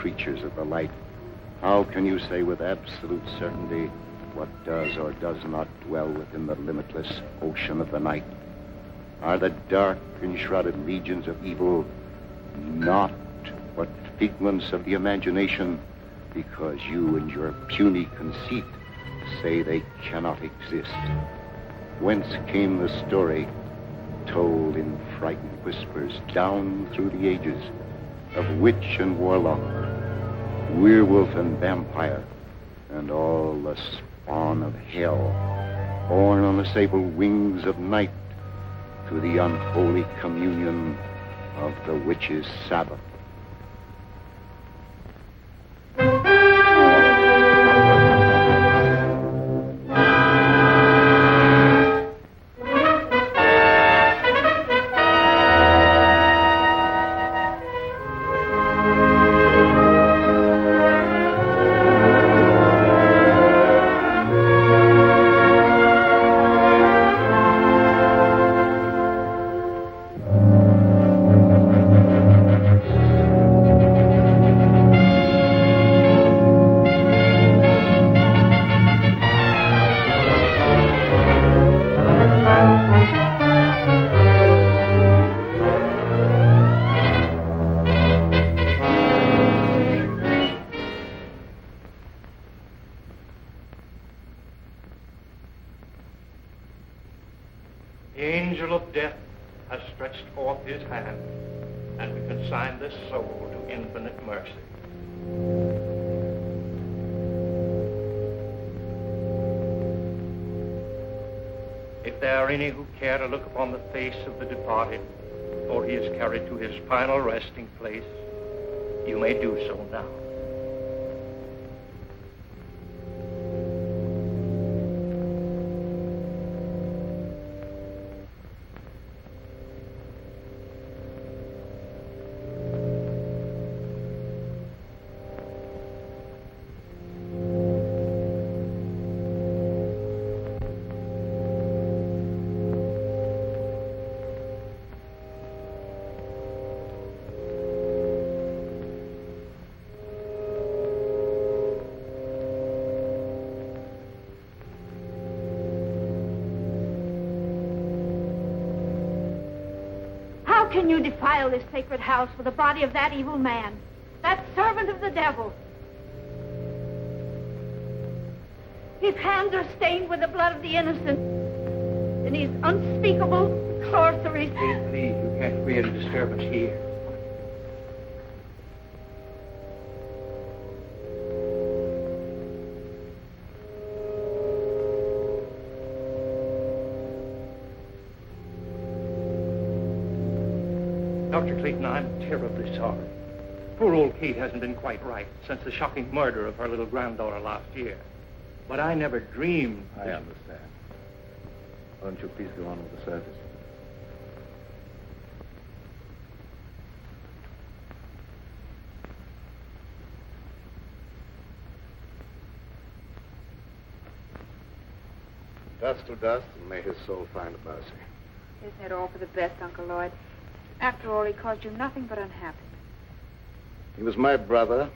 creatures of the light, how can you say with absolute certainty what does or does not dwell within the limitless ocean of the night? Are the dark and shrouded legions of evil not but figments of the imagination, because you and your puny conceit say they cannot exist? Whence came the story, told in frightened whispers down through the ages, of witch and warlock, werewolf and vampire, and all the spawn of hell, born on the sable wings of night to the unholy communion of the witch's Sabbath? The angel of death has stretched forth his hand, and we consign this soul to infinite mercy. If there are any who care to look upon the face of the departed before he is carried to his final resting place, you may do so now. How can you defile this sacred house with the body of that evil man, that servant of the devil? His hands are stained with the blood of the innocent, and his unspeakable sorceries. Please, you can't create a disturbance here. Dr. Clayton, I'm terribly sorry. Poor old Kate hasn't been quite right since the shocking murder of her little granddaughter last year. But I never dreamed... I understand. Why don't you please go on with the service? Dust to dust, and may his soul find mercy. Isn't it all for the best, Uncle Lloyd? After all, he caused you nothing but unhappiness. He was my brother,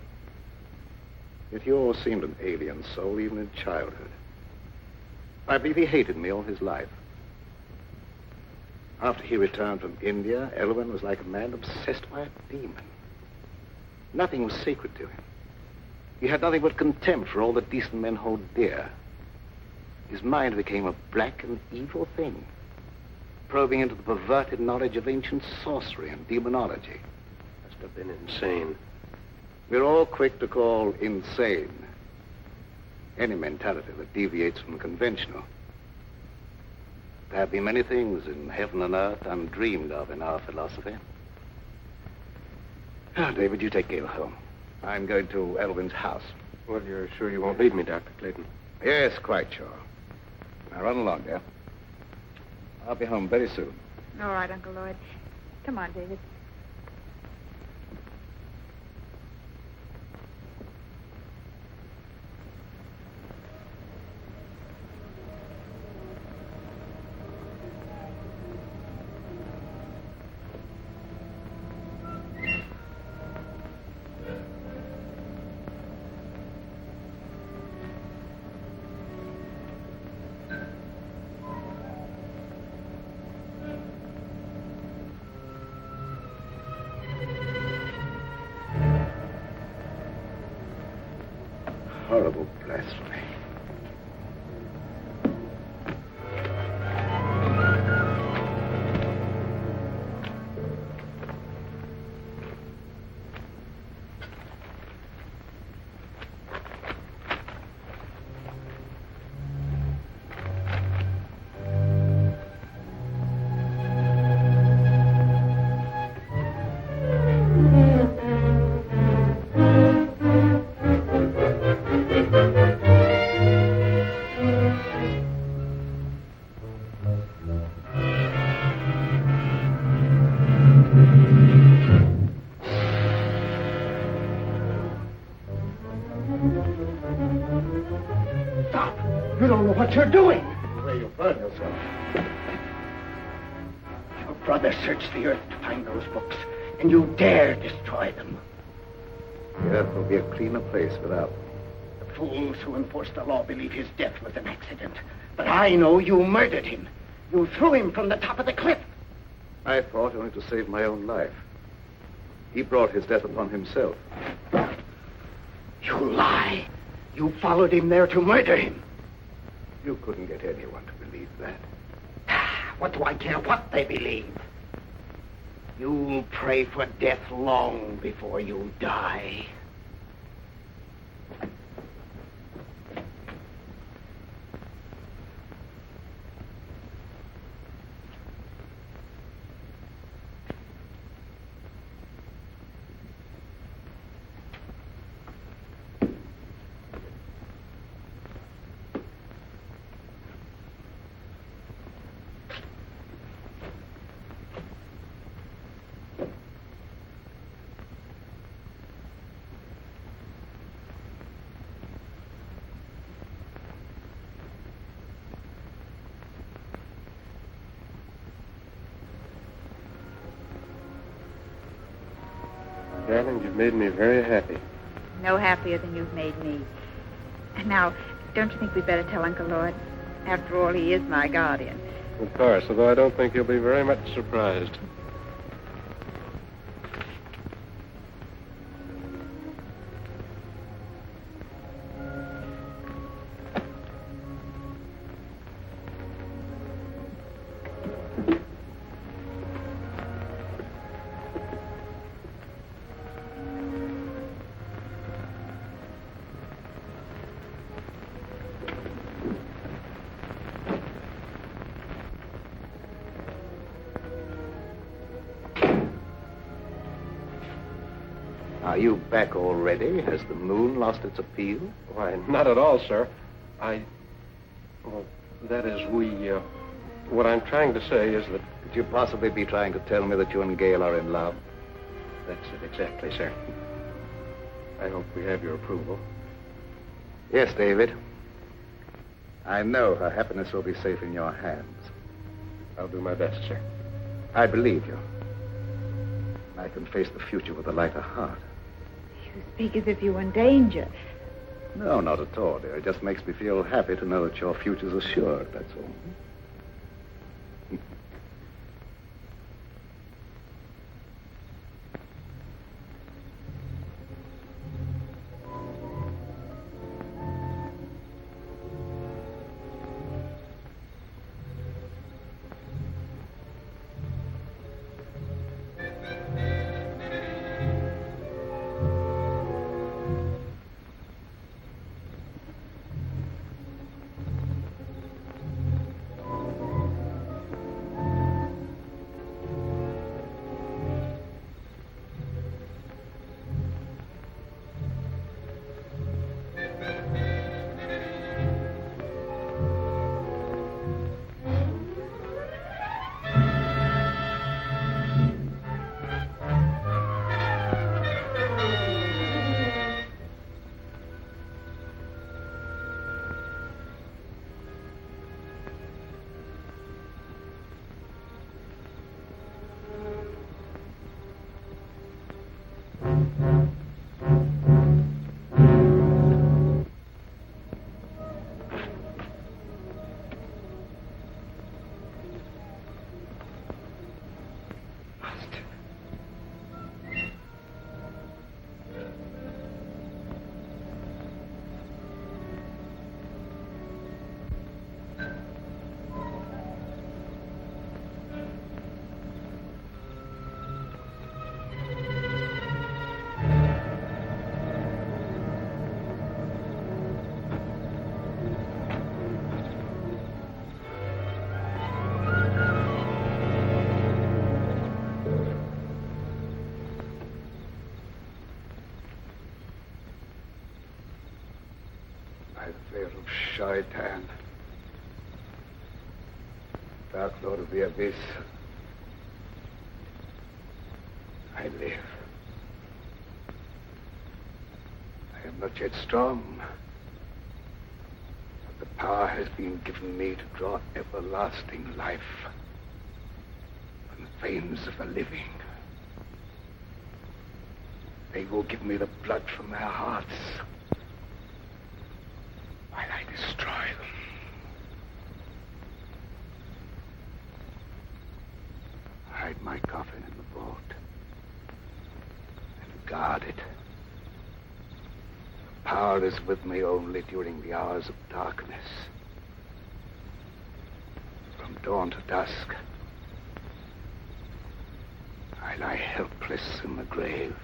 yet he always seemed an alien soul, even in childhood. I believe he hated me all his life. After he returned from India, Elwyn was like a man obsessed by a demon. Nothing was sacred to him. He had nothing but contempt for all that decent men hold dear. His mind became a black and evil thing, probing into the perverted knowledge of ancient sorcery and demonology. Must have been insane. We're all quick to call insane any mentality that deviates from the conventional. There have been many things in heaven and earth undreamed of in our philosophy. Now, David, you take Gail home. I'm going to Elwyn's house. Well, you're sure you won't leave me, Dr. Clayton? Yes, quite sure. Now, run along, dear. I'll be home very soon. All right, Uncle Lloyd. Come on, David. horrible blasphemy. Stop! You don't know what you're doing. Where you burn yourself. Your brother searched the earth to find those books, and you dare destroy them. The earth will be a cleaner place without them. The fools who enforce the law believe his death was an accident. But I know you murdered him. You threw him from the top of the cliff. I fought only to save my own life. He brought his death upon himself. You lie. You followed him there to murder him. You couldn't get anyone to believe that. What do I care what they believe? You'll pray for death long before you die. Darling, you've made me very happy. No happier than you've made me. And now, don't you think we'd better tell Uncle Lloyd? After all, he is my guardian. Of course, although I don't think he'll be very much surprised. Are you back already? Has the moon lost its appeal? Why, not at all, sir. Well, that is, what I'm trying to say is that... Could you possibly be trying to tell me that you and Gail are in love? That's it, exactly, sir. I hope we have your approval. Yes, David. I know her happiness will be safe in your hands. I'll do my best, sir. I believe you. I can face the future with a lighter heart. You speak as if you were in danger. No, not at all, dear. It just makes me feel happy to know that your future's assured, that's all. Shaitan, Dark Lord of the Abyss. I live. I am not yet strong, but the power has been given me to draw everlasting life from the veins of the living. They will give me the blood from their hearts while I destroy them. Hide my coffin in the vault and guard it. The power is with me only during the hours of darkness. From dawn to dusk, I lie helpless in the grave.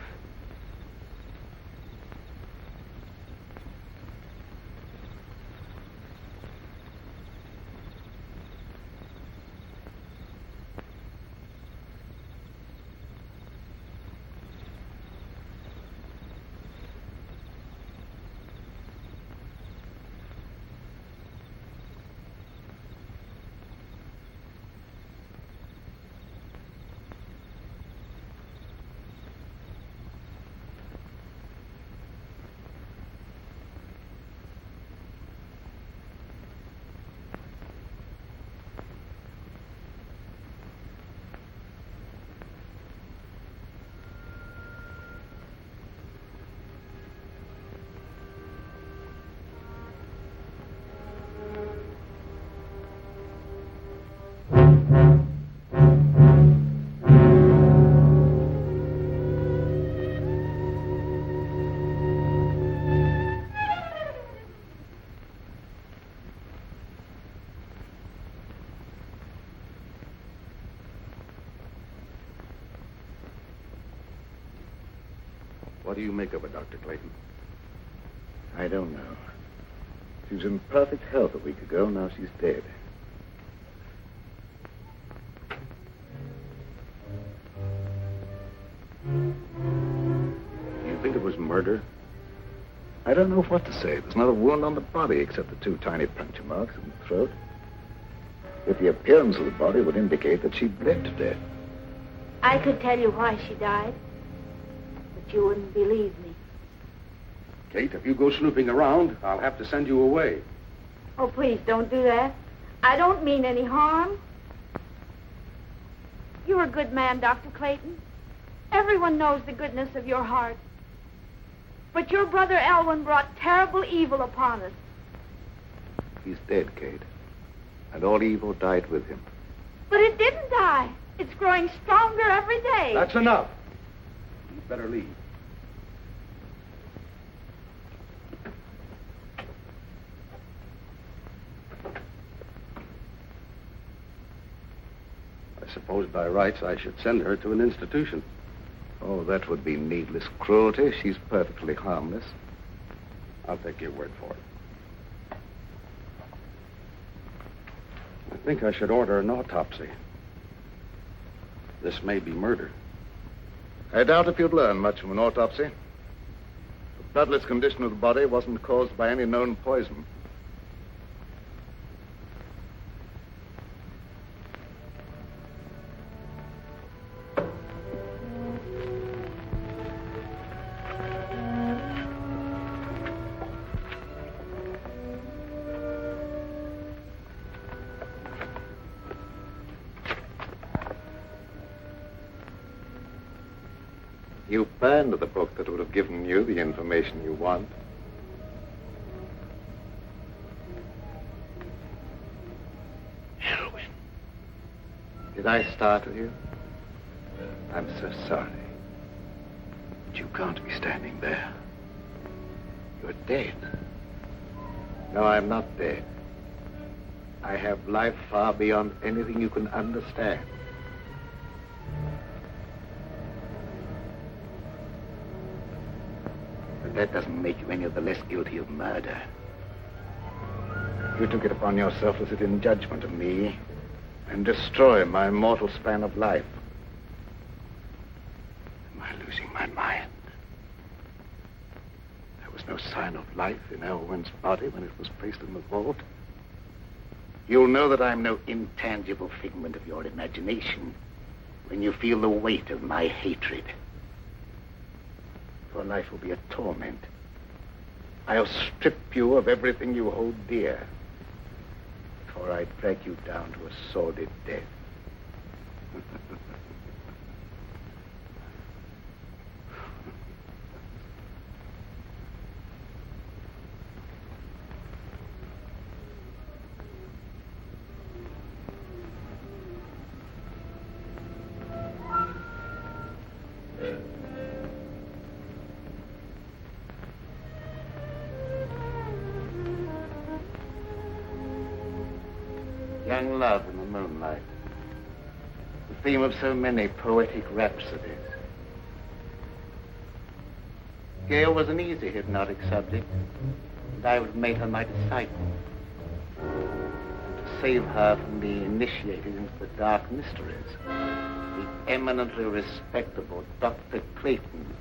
What do you make of her, Dr. Clayton? I don't know. She was in perfect health a week ago. Now she's dead. You think it was murder? I don't know what to say. There's not a wound on the body except the 2 tiny puncture marks in the throat. Yet the appearance of the body would indicate that she bled to death. I could tell you why she died, but you wouldn't believe me. Kate, if you go snooping around, I'll have to send you away. Oh, please, don't do that. I don't mean any harm. You're a good man, Dr. Clayton. Everyone knows the goodness of your heart. But your brother Elwyn brought terrible evil upon us. He's dead, Kate. And all evil died with him. But it didn't die. It's growing stronger every day. That's enough. You'd better leave. I suppose by rights I should send her to an institution. Oh, that would be needless cruelty. She's perfectly harmless. I'll take your word for it. I think I should order an autopsy. This may be murder. I doubt if you'd learn much from an autopsy. The bloodless condition of the body wasn't caused by any known poison. You burned the book that would have given you the information you want. Elwyn. Did I startle you? I'm so sorry. But you can't be standing there. You're dead. No, I'm not dead. I have life far beyond anything you can understand. But that doesn't make you any of the less guilty of murder. You took it upon yourself to sit in judgment of me and destroy my mortal span of life. Am I losing my mind? There was no sign of life in Elwyn's body when it was placed in the vault. You'll know that I'm no intangible figment of your imagination when you feel the weight of my hatred. Your life will be a torment. I'll strip you of everything you hold dear before I drag you down to a sordid death. Young love in the moonlight, the theme of so many poetic rhapsodies. Gail was an easy hypnotic subject, and I would have made her my disciple. And to save her from being initiated into the dark mysteries, the eminently respectable Dr. Clayton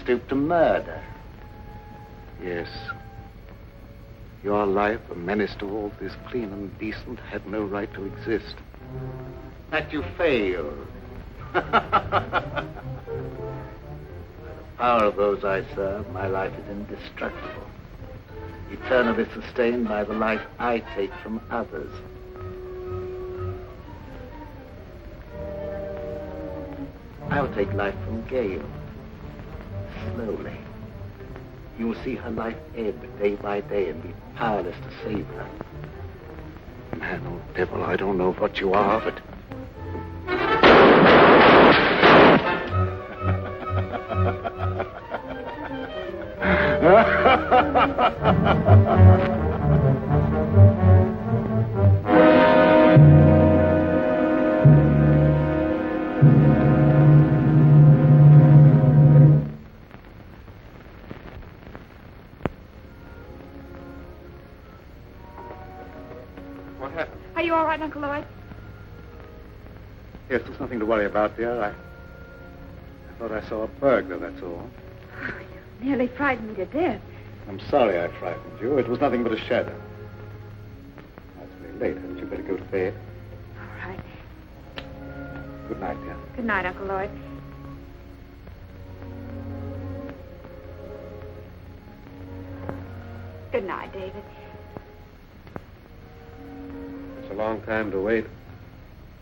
stooped to murder. Yes. Your life, a menace to all that is clean and decent, had no right to exist. That you failed. By the power of those I serve, my life is indestructible, eternally sustained by the life I take from others. I'll take life from Gail, slowly. You will see her life ebb day by day and be powerless to save her. Man or devil, I don't know what you are, but... Are you all right, Uncle Lloyd? Yes, there's nothing to worry about, dear. I thought I saw a burglar, that's all. Oh, you nearly frightened me to death. I'm sorry I frightened you. It was nothing but a shadow. Now, it's very late. Hadn't you better go to bed? All right. Good night, dear. Good night, Uncle Lloyd. Good night, David. It's a long time to wait,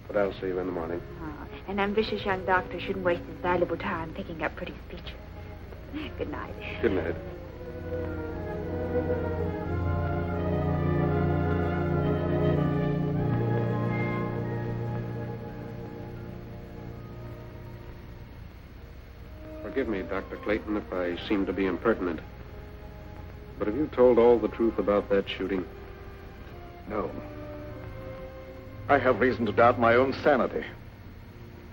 but I'll see you in the morning. Oh, an ambitious young doctor shouldn't waste his valuable time picking up pretty speeches. Good night. Good night. Forgive me, Dr. Clayton, if I seem to be impertinent. But have you told all the truth about that shooting? No. I have reason to doubt my own sanity.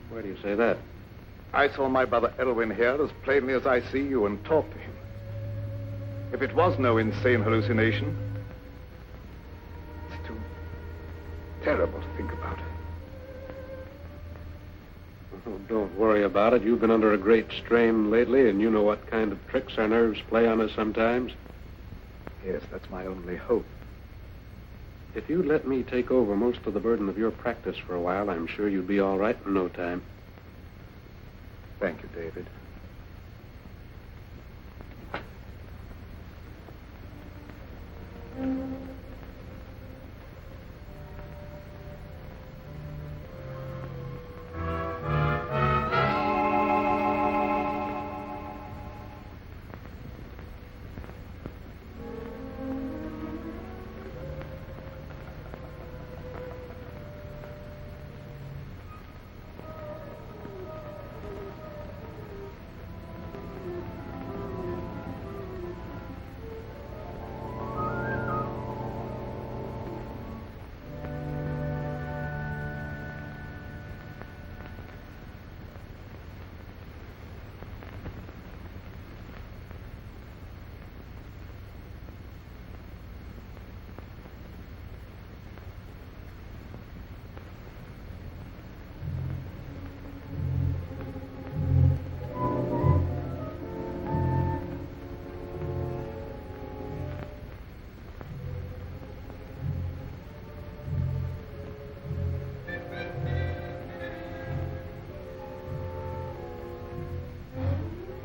Why do you say that? I saw my brother Elwyn here as plainly as I see you and talked to him. If it was no insane hallucination, it's too terrible to think about. Oh, don't worry about it. You've been under a great strain lately, and you know what kind of tricks our nerves play on us sometimes. Yes, that's my only hope. If you'd let me take over most of the burden of your practice for a while, I'm sure you'd be all right in no time. Thank you, David.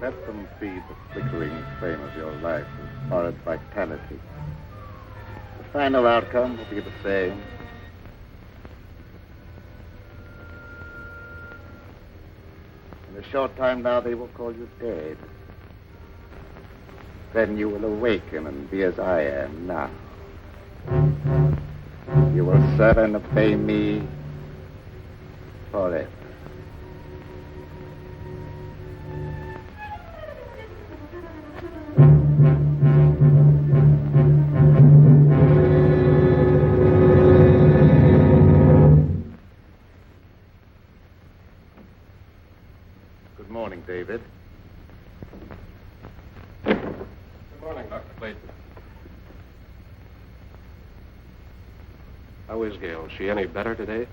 Let them feed the flickering flame of your life with horrid vitality. The final outcome will be the same. In a short time now, they will call you dead. Then you will awaken and be as I am now. You will serve and obey me forever. Good morning, David. Good morning, Dr. Clayton. How is Gail? Is she any better today?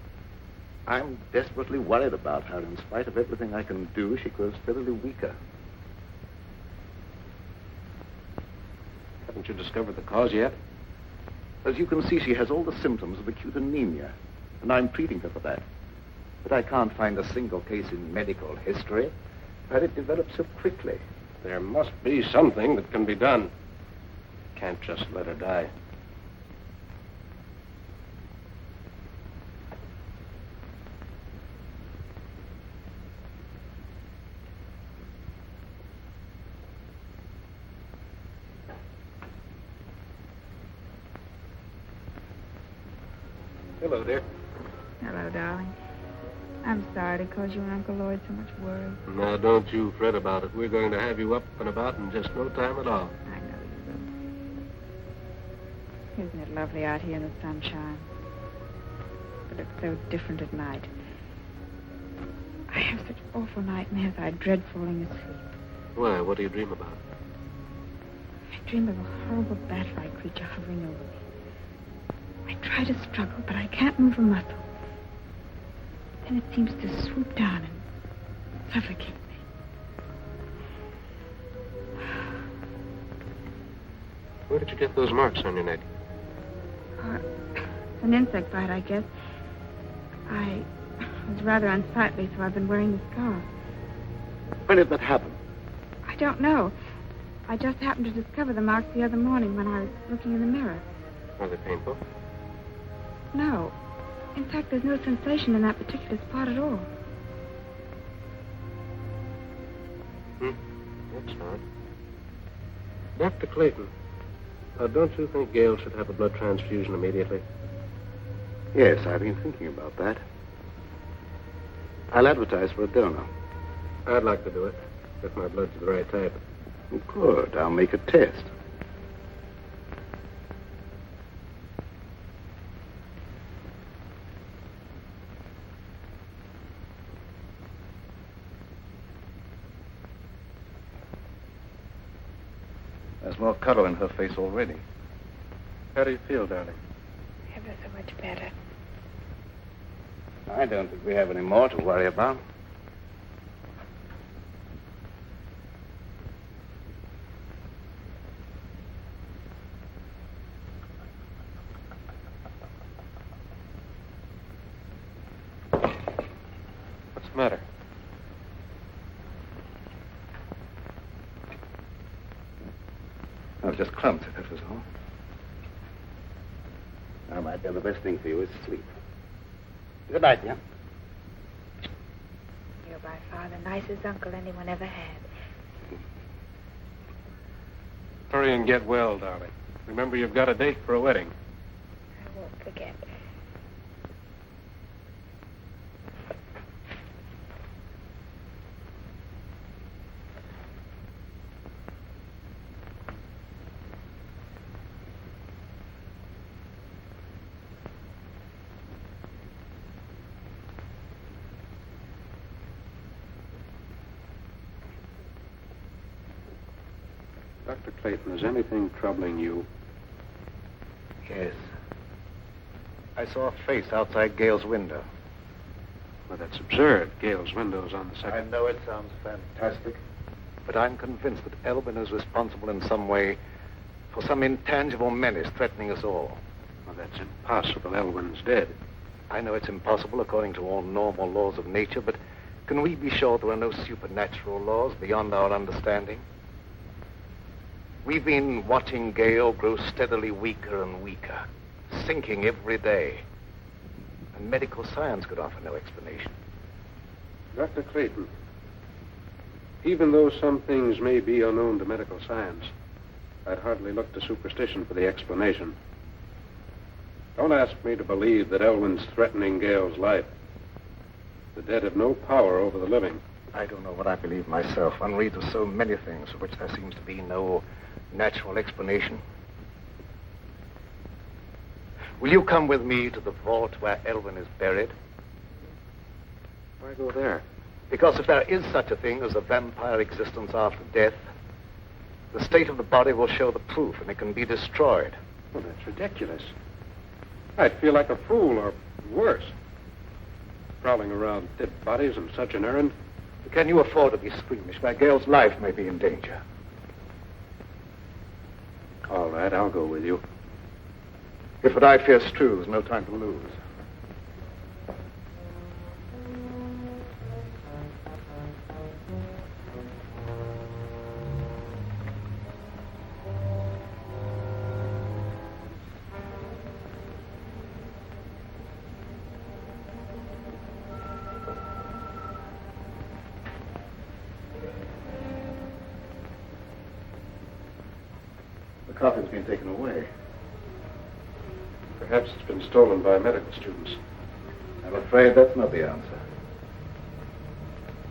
I'm desperately worried about her. In spite of everything I can do, she grows steadily weaker. Haven't you discovered the cause yet? As you can see, she has all the symptoms of acute anemia, and I'm treating her for that. But I can't find a single case in medical history where it developed so quickly. There must be something that can be done. Can't just let her die. Hello, dear. Hello, darling. I'm sorry to cause you and Uncle Lloyd so much worry. Now, don't you fret about it. We're going to have you up and about in just no time at all. I know you will. Isn't it lovely out here in the sunshine? But it's so different at night. I have such awful nightmares. I dread falling asleep. Why? What do you dream about? I dream of a horrible bat-like creature hovering over me. I try to struggle, but I can't move a muscle. Then it seems to swoop down and suffocate me. Where did you get those marks on your neck? It's an insect bite, I guess. I was rather unsightly, so I've been wearing the scarf. When did that happen? I don't know. I just happened to discover the marks the other morning when I was looking in the mirror. Are they painful? No. In fact, there's no sensation in that particular spot at all. That's odd. Dr. Clayton, don't you think Gail should have a blood transfusion immediately? Yes, I've been thinking about that. I'll advertise for a donor. I'd like to do it, if my blood's the right type. Good. I'll make a test. There's more color in her face already. How do you feel, darling? Ever so much better. I don't think we have any more to worry about. What's the matter? I was just clumsy, that was all. Now, my dear, the best thing for you is sleep. Good night, dear. You're by far the nicest uncle anyone ever had. Hurry and get well, darling. Remember, you've got a date for a wedding. I won't forget. Dr. Clayton, is anything troubling you? Yes. I saw a face outside Gail's window. Well, that's absurd. Gail's window's on the I second. know it sounds fantastic, but I'm convinced that Elvin is responsible in some way for some intangible menace threatening us all. Well, that's impossible. Elwyn's dead. I know it's impossible according to all normal laws of nature, but Can we be sure there are no supernatural laws beyond our understanding? We've been watching Gale grow steadily weaker and weaker, sinking every day. And medical science could offer no explanation. Dr. Clayton, even though some things may be unknown to medical science, I'd hardly look to superstition for the explanation. Don't ask me to believe that Elwyn's threatening Gale's life. The dead have no power over the living. I don't know what I believe myself. One reads of so many things for which there seems to be no natural explanation. Will you come with me to the vault where Elwyn is buried? Why go there? Because if there is such a thing as a vampire existence after death, the state of the body will show the proof and it can be destroyed. Well, that's ridiculous. I'd feel like a fool, or worse. Prowling around dead bodies on such an errand. Can you afford to be squeamish where Gale's life may be in danger? All right, I'll go with you. If what I fear is true, there's no time to lose. The coffin's been taken away. Perhaps it's been stolen by medical students. I'm afraid that's not the answer.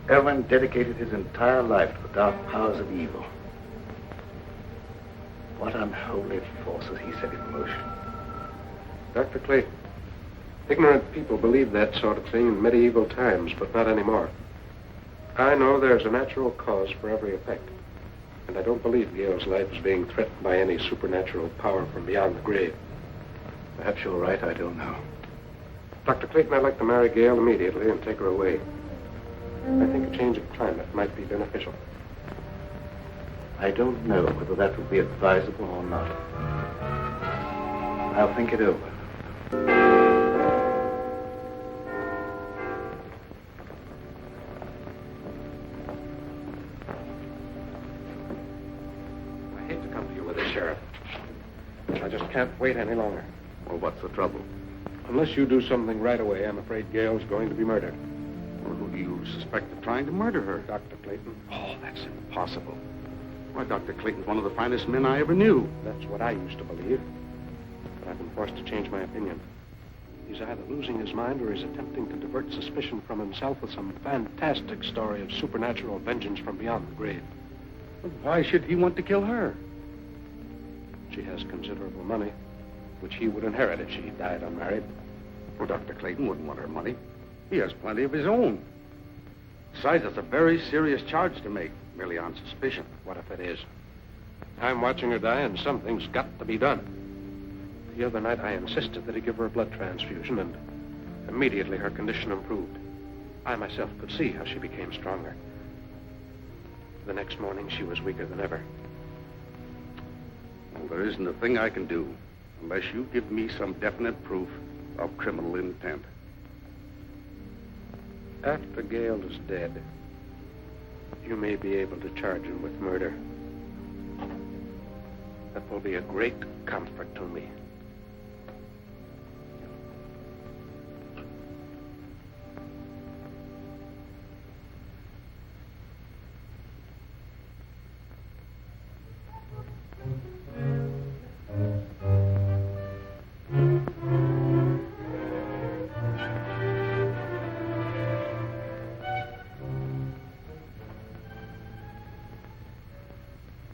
Elwyn dedicated his entire life to the dark powers of evil. What unholy forces he set in motion. Dr. Clayton, ignorant people believed that sort of thing in medieval times, but not anymore. I know there's a natural cause for every effect. And I don't believe Gale's life is being threatened by any supernatural power from beyond the grave. Perhaps you're right, I don't know. Dr. Clayton, I'd like to marry Gale immediately and take her away. I think a change of climate might be beneficial. I don't know whether that would be advisable or not. I'll think it over. I hate to come to you with this, Sheriff. I just can't wait any longer. Well, what's the trouble? Unless you do something right away, I'm afraid Gale's going to be murdered. Well, who do you suspect of trying to murder her? Dr. Clayton. Oh, that's impossible. Why, Dr. Clayton's one of the finest men I ever knew. That's what I used to believe. But I've been forced to change my opinion. He's either losing his mind or he's attempting to divert suspicion from himself with some fantastic story of supernatural vengeance from beyond the grave. Well, why should he want to kill her? She has considerable money, which he would inherit if she died unmarried. Well, Dr. Clayton wouldn't want her money. He has plenty of his own. Besides, that's a very serious charge to make, merely on suspicion. What if it is? I'm watching her die, and something's got to be done. The other night, I insisted that he give her a blood transfusion, and immediately her condition improved. I myself could see how she became stronger. The next morning, she was weaker than ever. Well, there isn't a thing I can do unless you give me some definite proof of criminal intent. After Gale is dead, you may be able to charge him with murder. That will be a great comfort to me.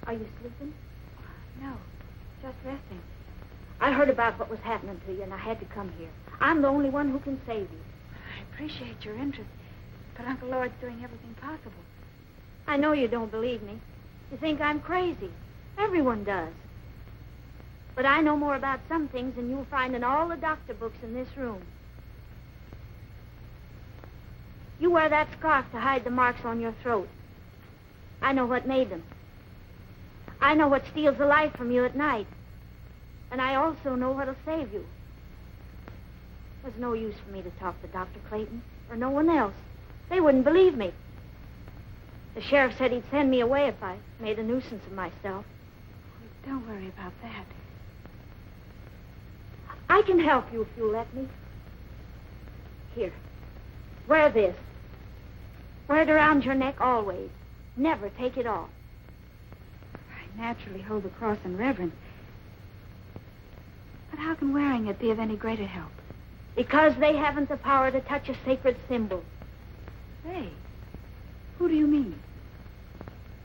Are you sleeping? No, just resting. I heard about what was happening to you, and I had to come here. I'm the only one who can save you. I appreciate your interest, but Uncle Lord's doing everything possible. I know you don't believe me. You think I'm crazy. Everyone does. But I know more about some things than you'll find in all the doctor books in this room. You wear that scarf to hide the marks on your throat. I know what made them. I know what steals the life from you at night. And I also know what'll save you. There's no use for me to talk to Dr. Clayton or no one else. They wouldn't believe me. The sheriff said he'd send me away if I made a nuisance of myself. Don't worry about that. I can help you if you'll let me. Here. Wear this. Wear it around your neck always. Never take it off. I naturally hold the cross in reverence. But how can wearing it be of any greater help? Because they haven't the power to touch a sacred symbol. They? Who do you mean?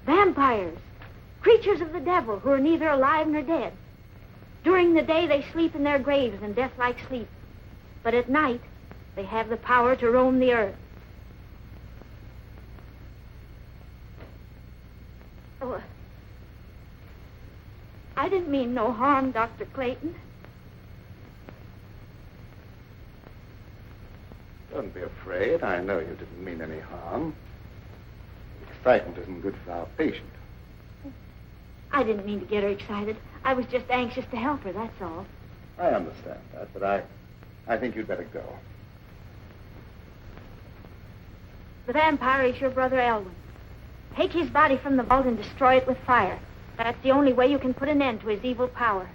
Vampires. Creatures of the devil who are neither alive nor dead. During the day, they sleep in their graves in death-like sleep. But at night, they have the power to roam the earth. Oh, I didn't mean no harm, Dr. Clayton. Don't be afraid. I know you didn't mean any harm. Excitement isn't good for our patient. I didn't mean to get her excited. I was just anxious to help her, that's all. I understand that, but I think you'd better go. The vampire is your brother Elwyn. Take his body from the vault and destroy it with fire. That's the only way you can put an end to his evil power.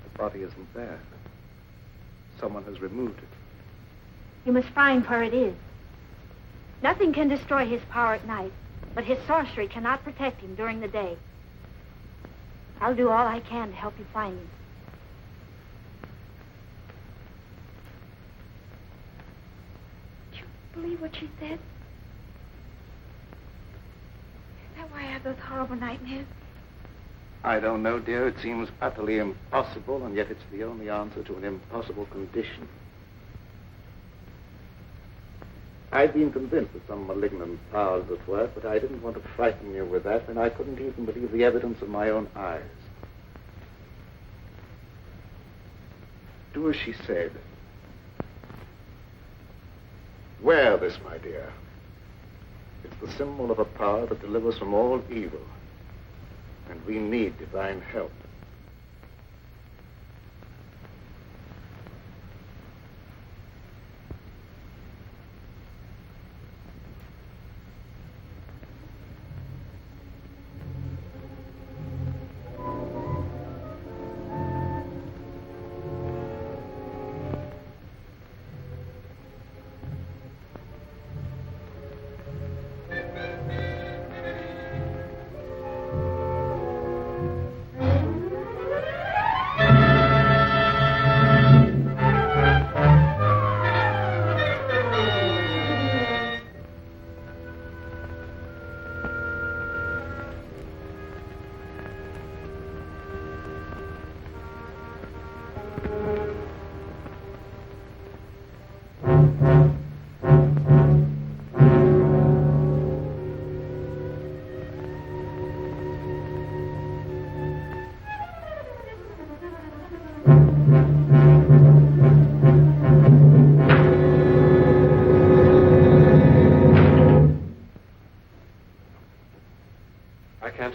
The body isn't there. Someone has removed it. You must find where it is. Nothing can destroy his power at night, but his sorcery cannot protect him during the day. I'll do all I can to help you find him. Did you believe what she said? Is that why I have those horrible nightmares? I don't know, dear. It seems utterly impossible, and yet it's the only answer to an impossible condition. I'd been convinced that some malignant power was at work, but I didn't want to frighten you with that, and I couldn't even believe the evidence of my own eyes. Do as she said. Wear this, my dear. It's the symbol of a power that delivers from all evil, and we need divine help.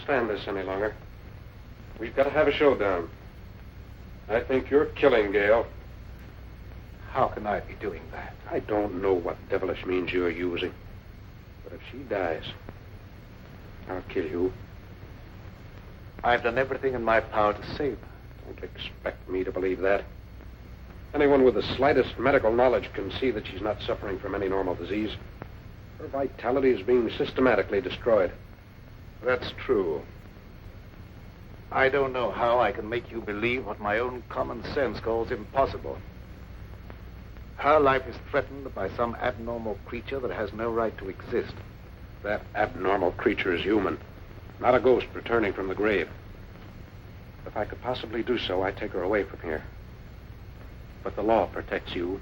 Stand this any longer. We've got to have a showdown. I think you're killing Gail. How can I be doing that? I don't know what devilish means you're using, but if she dies, I'll kill you. I've done everything in my power to save her. Don't expect me to believe that. Anyone with the slightest medical knowledge can see that she's not suffering from any normal disease. Her vitality is being systematically destroyed. That's true. I don't know how I can make you believe what my own common sense calls impossible. Her life is threatened by some abnormal creature that has no right to exist. That abnormal creature is human, not a ghost returning from the grave. If I could possibly do so, I'd take her away from here. But the law protects you.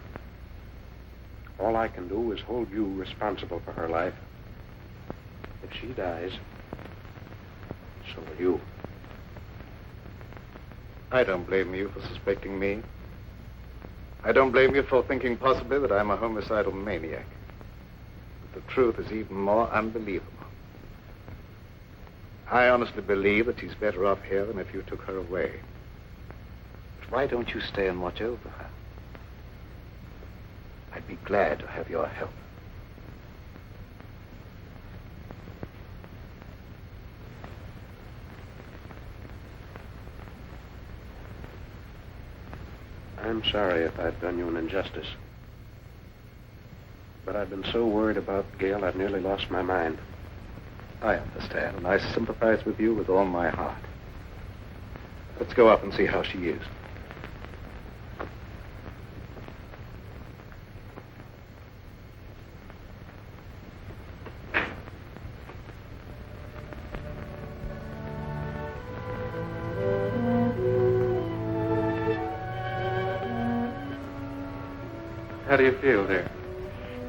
All I can do is hold you responsible for her life. If she dies, so will you. I don't blame you for suspecting me. I don't blame you for thinking possibly that I'm a homicidal maniac. But the truth is even more unbelievable. I honestly believe that she's better off here than if you took her away. But why don't you stay and watch over her? I'd be glad to have your help. I'm sorry if I've done you an injustice. But I've been so worried about Gail, I've nearly lost my mind. I understand, and I sympathize with you with all my heart. Let's go up and see how she is. How do you feel, dear?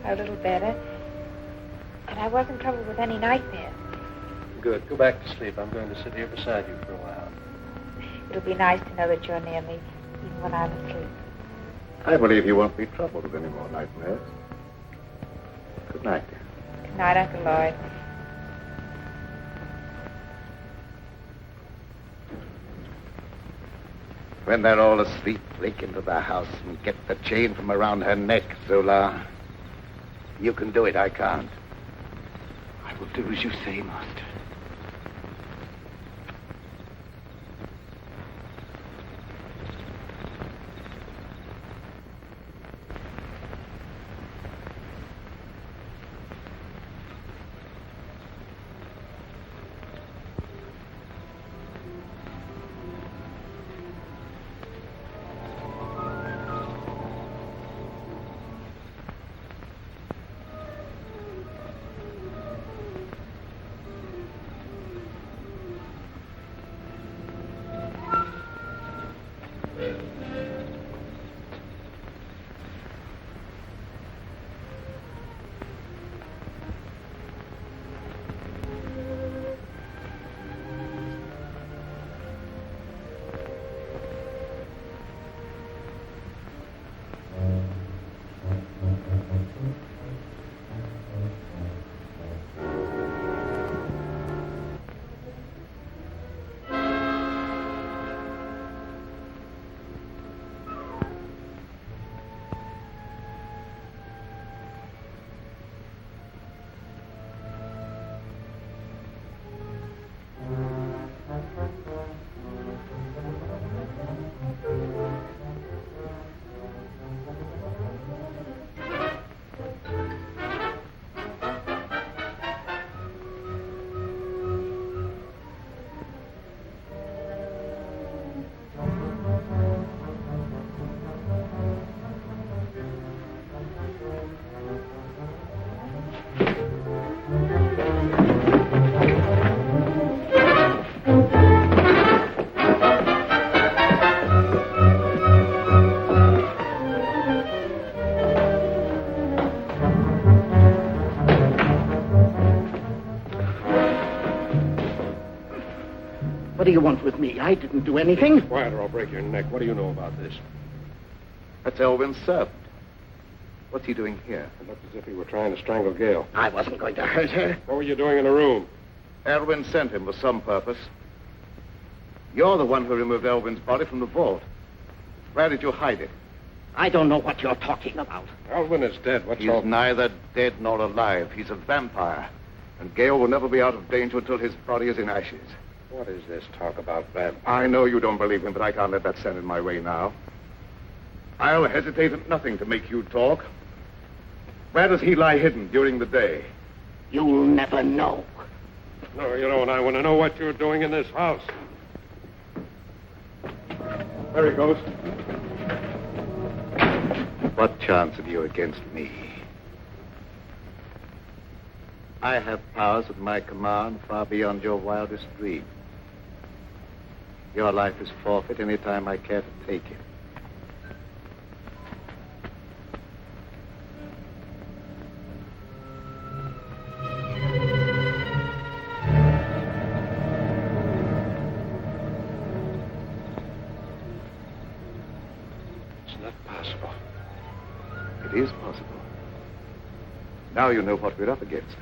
A little better. And I wasn't troubled with any nightmares. Good. Go back to sleep. I'm going to sit here beside you for a while. It'll be nice to know that you're near me, even when I'm asleep. I believe you won't be troubled with any more nightmares. Good night, dear. Good night, Uncle Lloyd. When they're all asleep, break into the house and get the chain from around her neck, Zola. You can do it, I can't. I will do as you say, Master. What do you want with me? I didn't do anything. Quiet or I'll break your neck. What do you know about this? That's Elvin's servant. What's he doing here? It looked as if he were trying to strangle Gail. I wasn't going to hurt her. What were you doing in the room? Elvin sent him for some purpose. You're the one who removed Elvin's body from the vault. Where did you hide it? I don't know what you're talking about. Elvin is dead. What's He's all... neither dead nor alive. He's a vampire. And Gail will never be out of danger until his body is in ashes. What is this talk about vampires? I know you don't believe him, but I can't let that stand in my way now. I'll hesitate at nothing to make you talk. Where does he lie hidden during the day? You'll never know. No, you don't. I want to know what you're doing in this house. There he goes. What chance have you against me? I have powers at my command far beyond your wildest dreams. Your life is forfeit any time I care to take it. It's not possible. It is possible. Now you know what we're up against.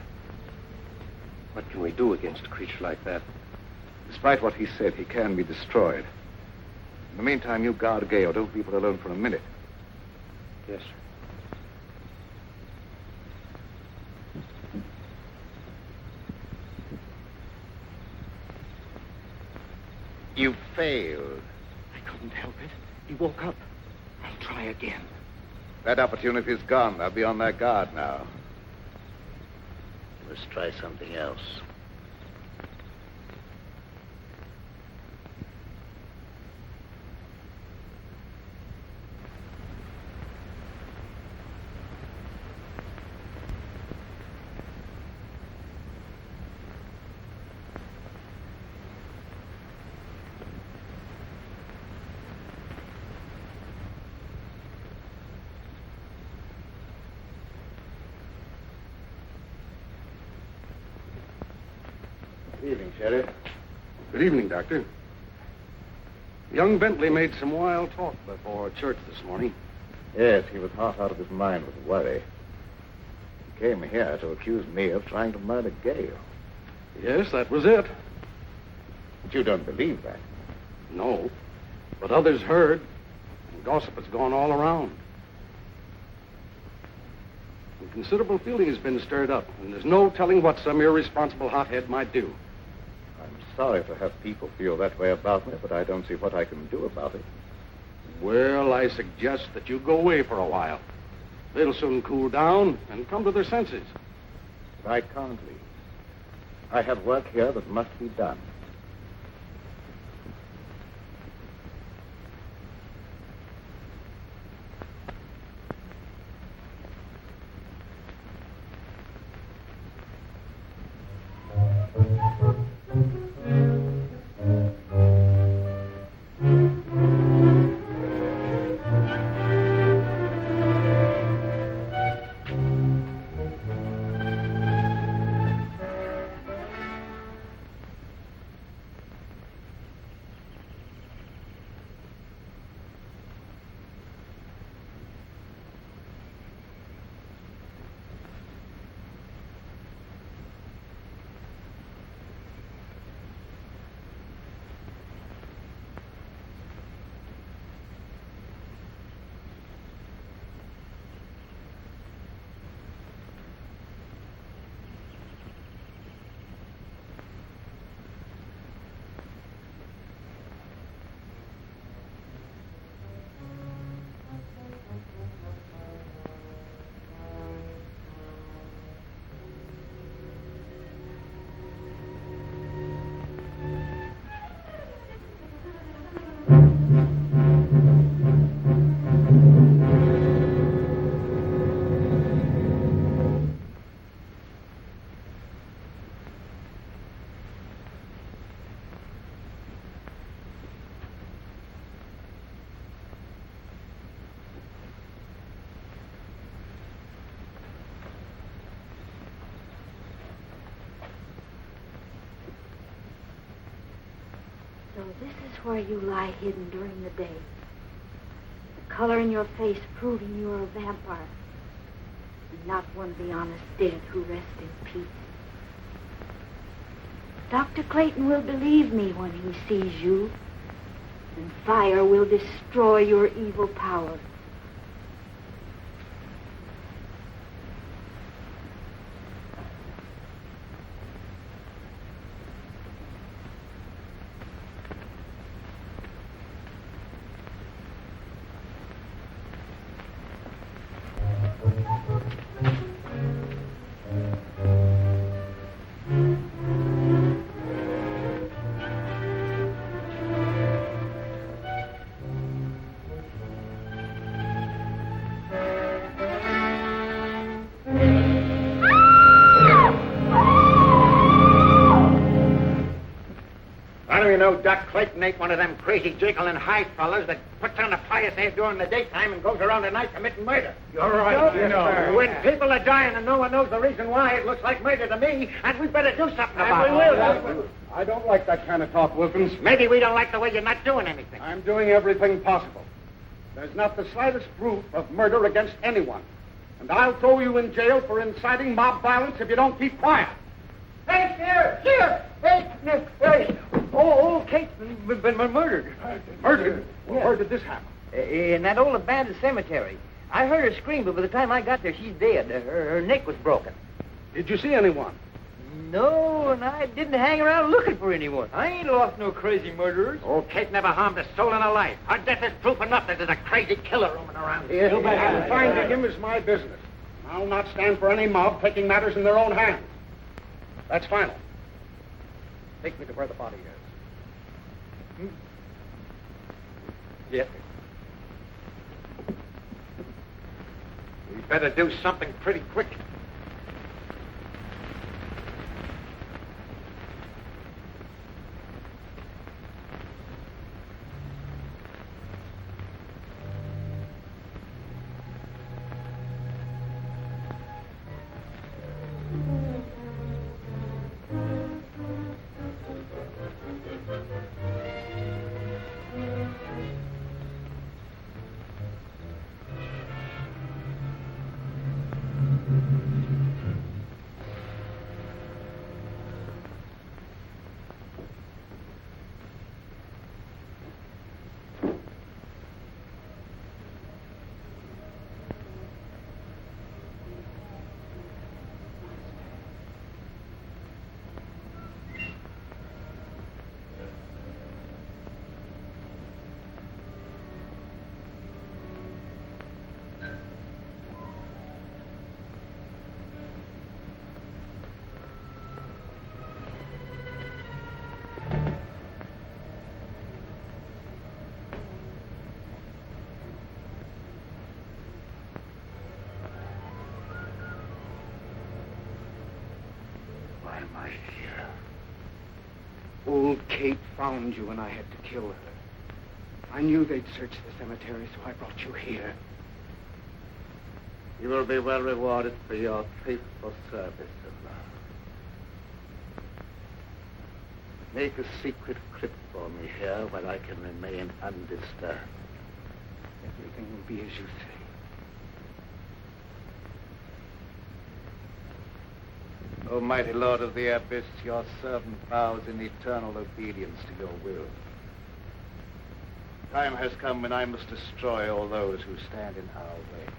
What can we do against a creature like that? Despite what he said, he can be destroyed. In the meantime, you guard Gail. Don't leave her alone for a minute. Yes, sir. You failed. I couldn't help it. He woke up. I again. That opportunity's gone. I'll be on their guard now. Let's try something else. Good evening, Sheriff. Good evening, Doctor. Young Bentley made some wild talk before church this morning. Yes, he was half out of his mind with worry. He came here to accuse me of trying to murder Gale. Yes, that was it. But you don't believe that. No, but others heard, and gossip has gone all around. And considerable feeling has been stirred up, and there's no telling what some irresponsible hothead might do. I'm sorry to have people feel that way about me, but I don't see what I can do about it. Well, I suggest that you go away for a while. They'll soon cool down and come to their senses. But I can't leave. I have work here that must be done. So this is where you lie hidden during the day. The color in your face proving you're a vampire. And not one of the honest dead who rest in peace. Dr. Clayton will believe me when he sees you. And fire will destroy your evil power. You know, Doc Clayton ain't one of them crazy Jekyll and Hyde fellas that puts on a pious air during the daytime and goes around at night committing murder. You're right, you know. When people are dying and no one knows the reason why, it looks like murder to me, and we better do something about it. I don't like that kind of talk, Wilkins. Maybe we don't like the way you're not doing anything. I'm doing everything possible. There's not the slightest proof of murder against anyone. And I'll throw you in jail for inciting mob violence if you don't keep quiet. Hey, Sheriff! Hey! Old Kate's been murdered. Murdered? Well, where did this happen? In that old abandoned cemetery. I heard her scream, but by the time I got there, she's dead. Her neck was broken. Did you see anyone? No, and I didn't hang around looking for anyone. I ain't lost no crazy murderers. Old Kate never harmed a soul in her life. Her death is proof enough that there's a crazy killer roaming around here. And finding him is my business. I'll not stand for any mob taking matters in their own hands. That's final. Take me to where the body is. Yes, sir. We better do something pretty quick. Why am I here? Old Kate found you and I had to kill her. I knew they'd search the cemetery, so I brought you here. You will be well rewarded for your faithful service of love. Make a secret crypt for me here where I can remain undisturbed. Everything will be as you say. O mighty Lord of the Abyss, your servant vows in eternal obedience to your will. Time has come when I must destroy all those who stand in our way.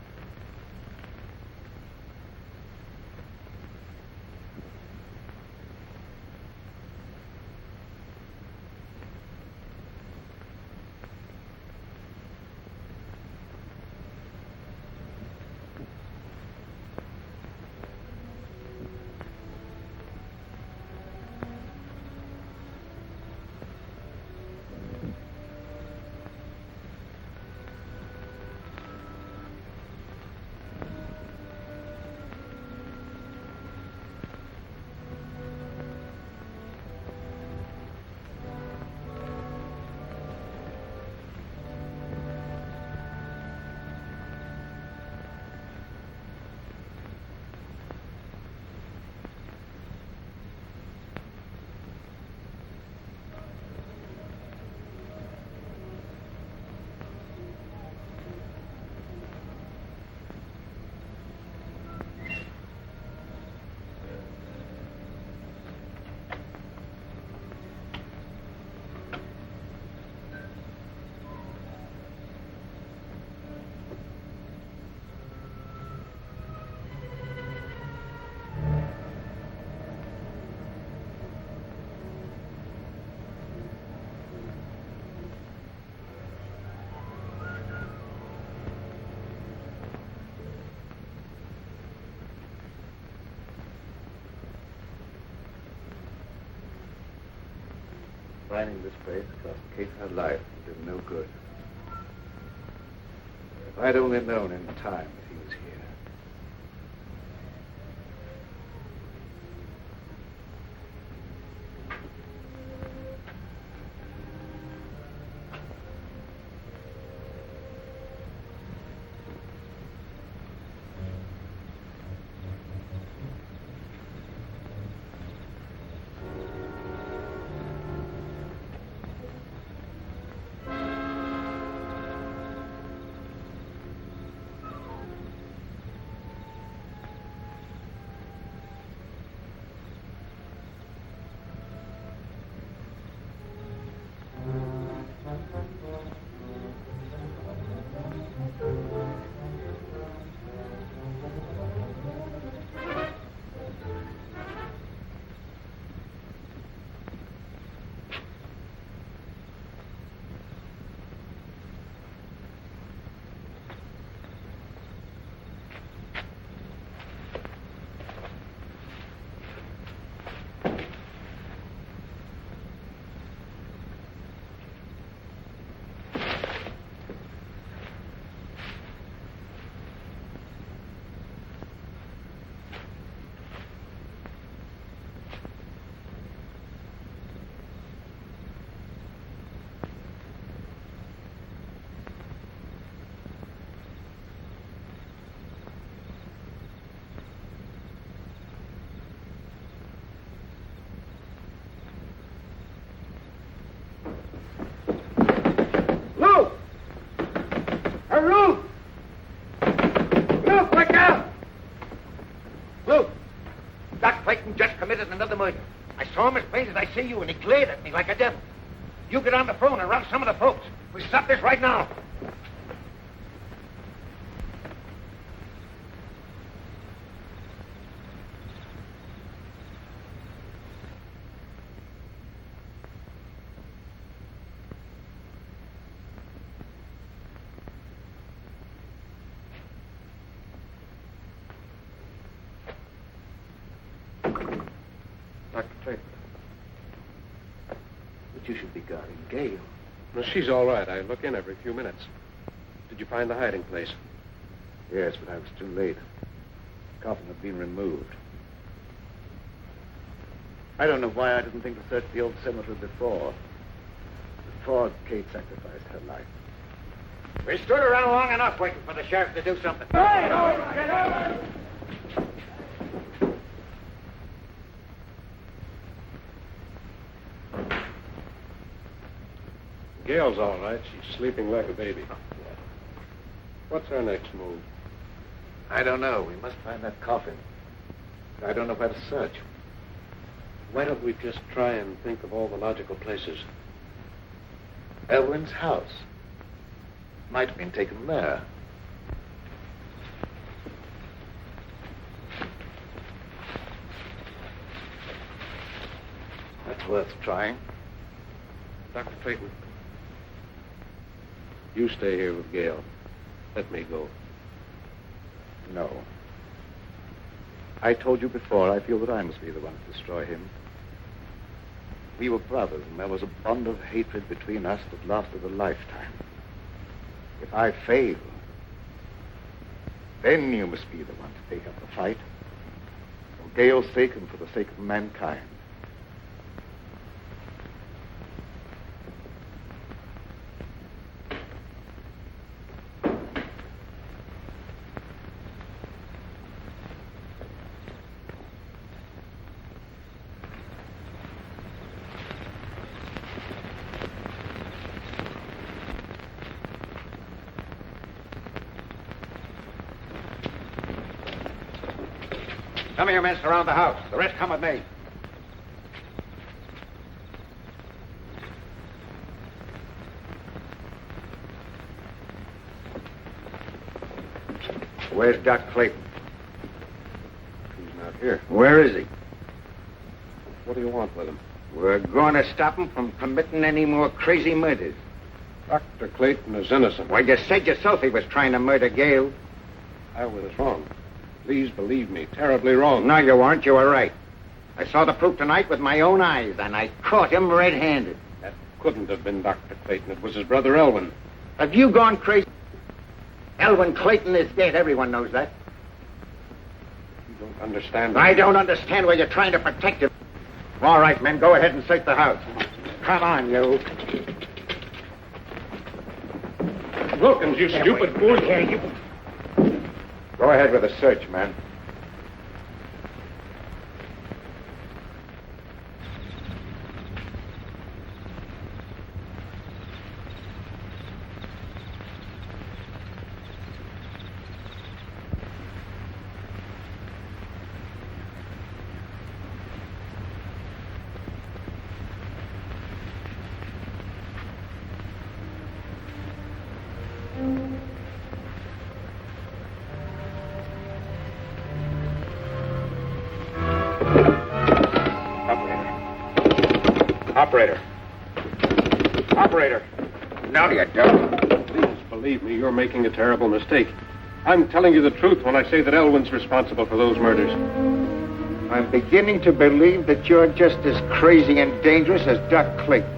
Finding this place cost Kate her life and did no good. If I'd only known in time that he was here. Luke, Doc Clayton just committed another murder. I saw him as plain as I see you, and he glared at me like a devil. You get on the phone and rouse some of the folks. We stop this right now. Dr. Clayton. But you should be guarding Gail. No, she's all right. I look in every few minutes. Did you find the hiding place? Yes, but I was too late. The coffin had been removed. I don't know why I didn't think to search the old cemetery before Kate sacrificed her life. We stood around long enough waiting for the sheriff to do something. Gail's all right. She's sleeping like a baby. What's our next move? I don't know. We must find that coffin. I don't know where to search. Why don't we just try and think of all the logical places? Elwyn's house. Might have been taken there. That's worth trying. Dr. Clayton, you stay here with Gail. Let me go. No. I told you before, I feel that I must be the one to destroy him. We were brothers, and there was a bond of hatred between us that lasted a lifetime. If I fail, then you must be the one to take up the fight. For Gail's sake and for the sake of mankind. Some of your men surround the house. The rest come with me. Where's Doc Clayton? He's not here. Where is he? What do you want with him? We're going to stop him from committing any more crazy murders. Dr. Clayton is innocent. Well, you said yourself he was trying to murder Gail. I was wrong. Please believe me, terribly wrong. No, you weren't. You were right. I saw the proof tonight with my own eyes, and I caught him red-handed. That couldn't have been Dr. Clayton. It was his brother Elwyn. Have you gone crazy? Elwyn Clayton is dead. Everyone knows that. You don't understand. I don't understand why you're trying to protect him. All right, men, go ahead and search the house. Come on, you. Wilkins, you stupid fool. Here, you. Go ahead with the search, man. Operator. No, you don't. Please believe me, you're making a terrible mistake. I'm telling you the truth when I say that Elwyn's responsible for those murders. I'm beginning to believe that you're just as crazy and dangerous as Doc Clayton.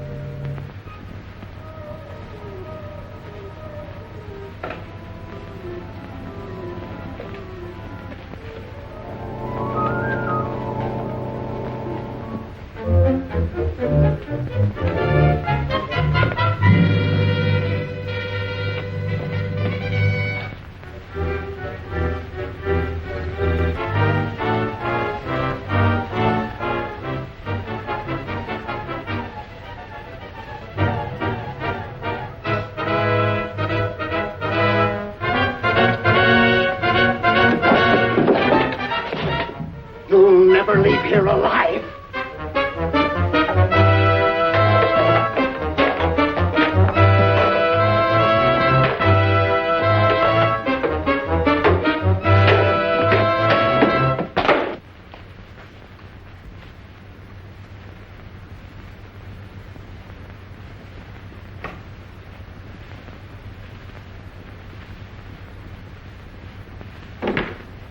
never leave here alive.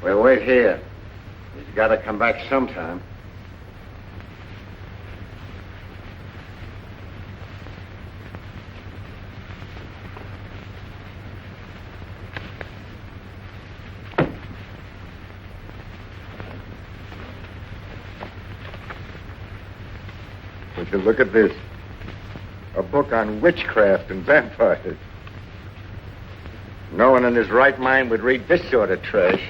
We'll wait here. He's got to come back sometime. Would you look at this? A book on witchcraft and vampires. No one in his right mind would read this sort of trash.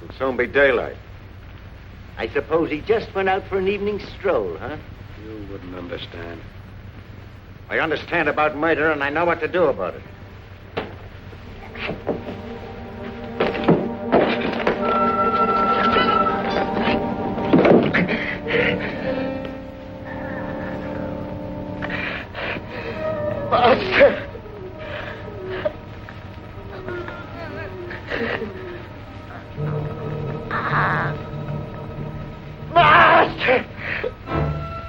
It'll soon be daylight. I suppose he just went out for an evening stroll, huh? You wouldn't understand. I understand about murder, and I know what to do about it. Master! Master!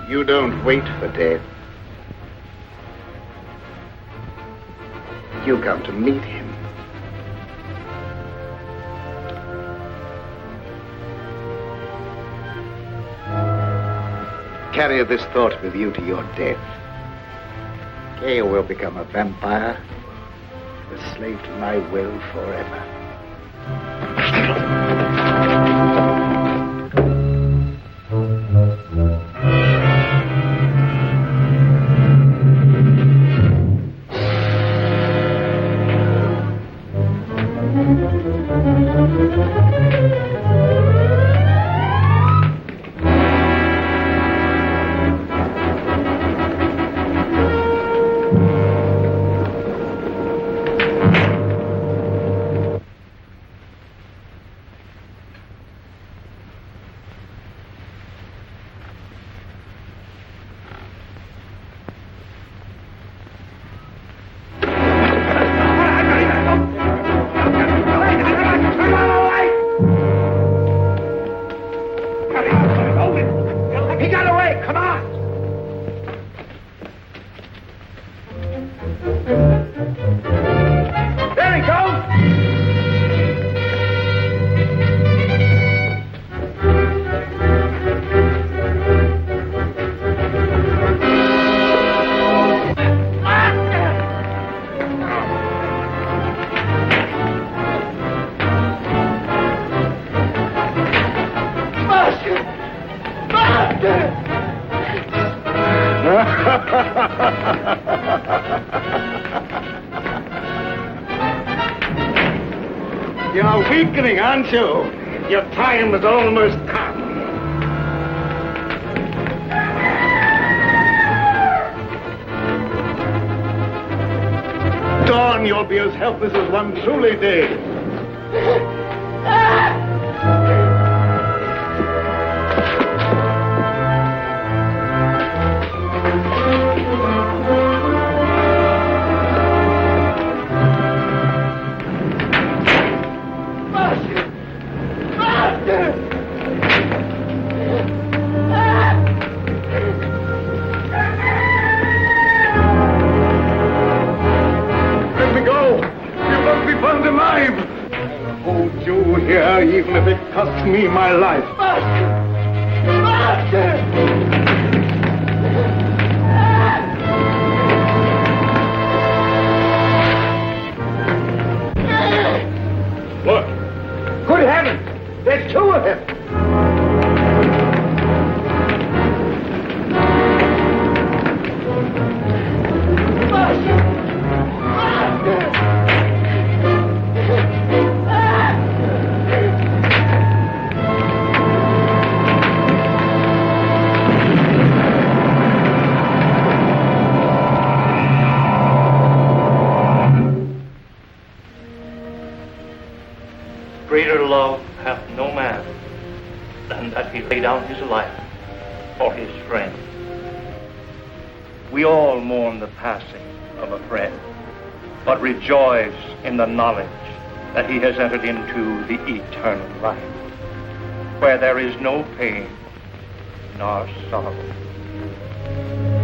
You don't wait for death. You come to meet him. Carry this thought with you to your death. Gale will become a vampire, a slave to my will forever. You're weakening, aren't you? Your time has almost come. Dawn, you'll be as helpless as one truly did. Even if it costs me my life. Master! Master! Look! Good heavens! There's two of them! lay down his life for his friend. We all mourn the passing of a friend, but rejoice in the knowledge that he has entered into the eternal life, where there is no pain nor sorrow.